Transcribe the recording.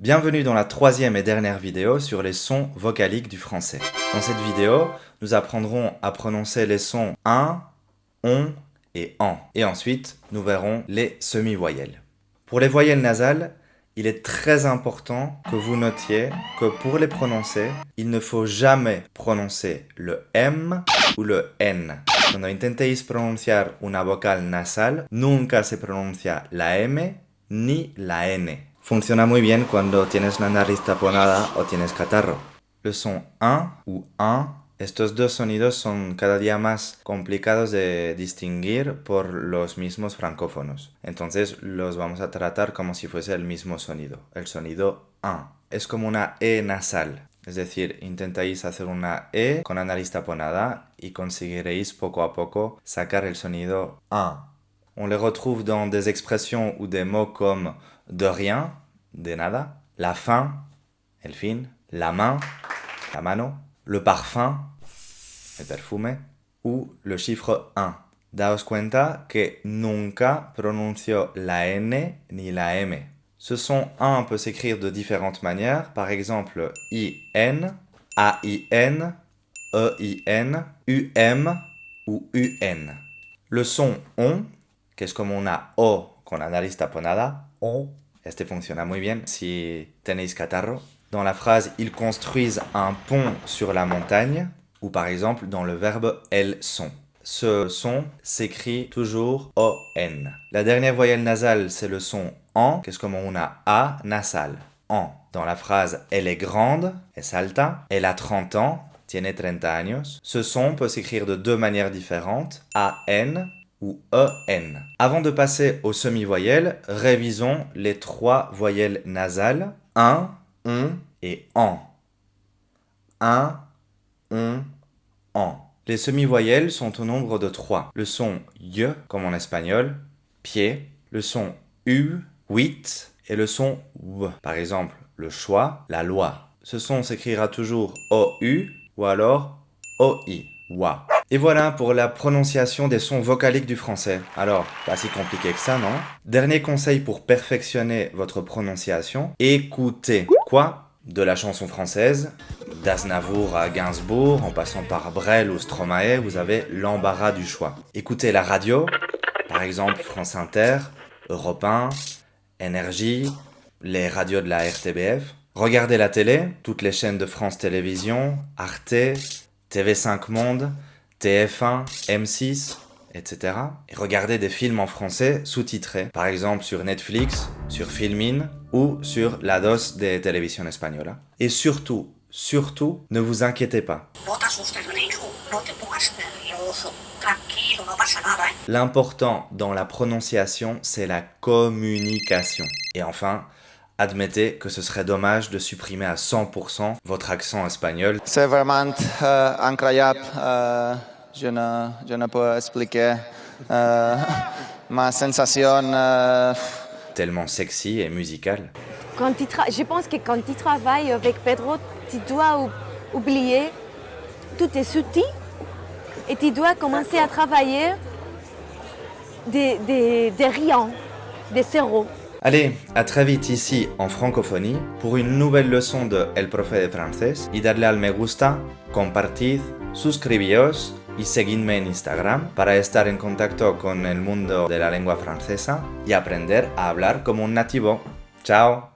Bienvenue dans la troisième et dernière vidéo sur les sons vocaliques du français. Dans cette vidéo, nous apprendrons à prononcer les sons un, on et en. Et ensuite, nous verrons les semi-voyelles. Pour les voyelles nasales, il est très important que vous notiez que pour les prononcer, il ne faut jamais prononcer le M ou le N. Cuando intentéis pronunciar una vocal nasal, nunca se pronuncia la M ni la N. Funciona muy bien cuando tienes la nariz taponada o tienes catarro. Le son un ou un, estos dos sonidos son cada día más complicados de distinguir por los mismos francófonos. Entonces los vamos a tratar como si fuese el mismo sonido. El sonido un. Es como una E nasal. Es decir, intentáis hacer una E con la nariz taponada y conseguiréis poco a poco sacar el sonido un. On les retrouve dans des expressions ou des mots comme de rien, de nada, la fin, el fin, la main, la mano, le parfum, el perfume, ou le chiffre 1. Daos cuenta que nunca pronuncio la N ni la M. Ce son 1 peut s'écrire de différentes manières, par exemple I-N, A-I-N, E-I-N, U-M ou U-N. Le son ON, que es como una O con la nariz taponada, ON. Este funciona muy bien si tenéis catarro. Dans la phrase « Ils construisent un pont sur la montagne » ou par exemple dans le verbe « elles sont ». Ce son s'écrit toujours O-N. La dernière voyelle nasale, c'est le son « en », que es como una A nasal. En. Dans la phrase « Elle est grande » es alta. Elle a 30 ans. Tiene 30 años. Ce son peut s'écrire de deux manières différentes. A-N ou E-N. Avant de passer aux semi-voyelles, révisons les trois voyelles nasales. Un, on et en. Un, on, en. Les semi-voyelles sont au nombre de 3. Le son y, comme en espagnol, pied. Le son u, huit. Et le son w. Par exemple, le choix, la loi. Ce son s'écrira toujours OU ou alors OI. Wa. Et voilà pour la prononciation des sons vocaliques du français. Alors, pas si compliqué que ça, non? Dernier conseil pour perfectionner votre prononciation, écoutez. Quoi? De la chanson française, d'Aznavour à Gainsbourg, en passant par Brel ou Stromae, vous avez l'embarras du choix. Écoutez la radio, par exemple France Inter, Europe 1, Énergie, les radios de la RTBF. Regardez la télé, toutes les chaînes de France Télévisions, Arte, TV5 Monde, TF1, M6, etc. Et regardez des films en français sous-titrés, par exemple sur Netflix, sur Filmin ou sur La Dos de Televisión Española. Et surtout, ne vous inquiétez pas. L'important dans la prononciation, c'est la communication. Et enfin, admettez que ce serait dommage de supprimer à 100% votre accent espagnol. C'est vraiment incroyable. Je ne peux expliquer ma sensation. Tellement sexy et musical. Je pense que quand tu travailles avec Pedro, tu dois oublier tous tes outils et tu dois commencer à travailler des rien, des zéros. Allez, à très vite ici en francophonie pour une nouvelle leçon de El Profe de Francés y darle al me gusta, compartid, suscribíos y seguidme en Instagram para estar en contacto con el mundo de la lengua francesa y aprender a hablar como un nativo. ¡Chao!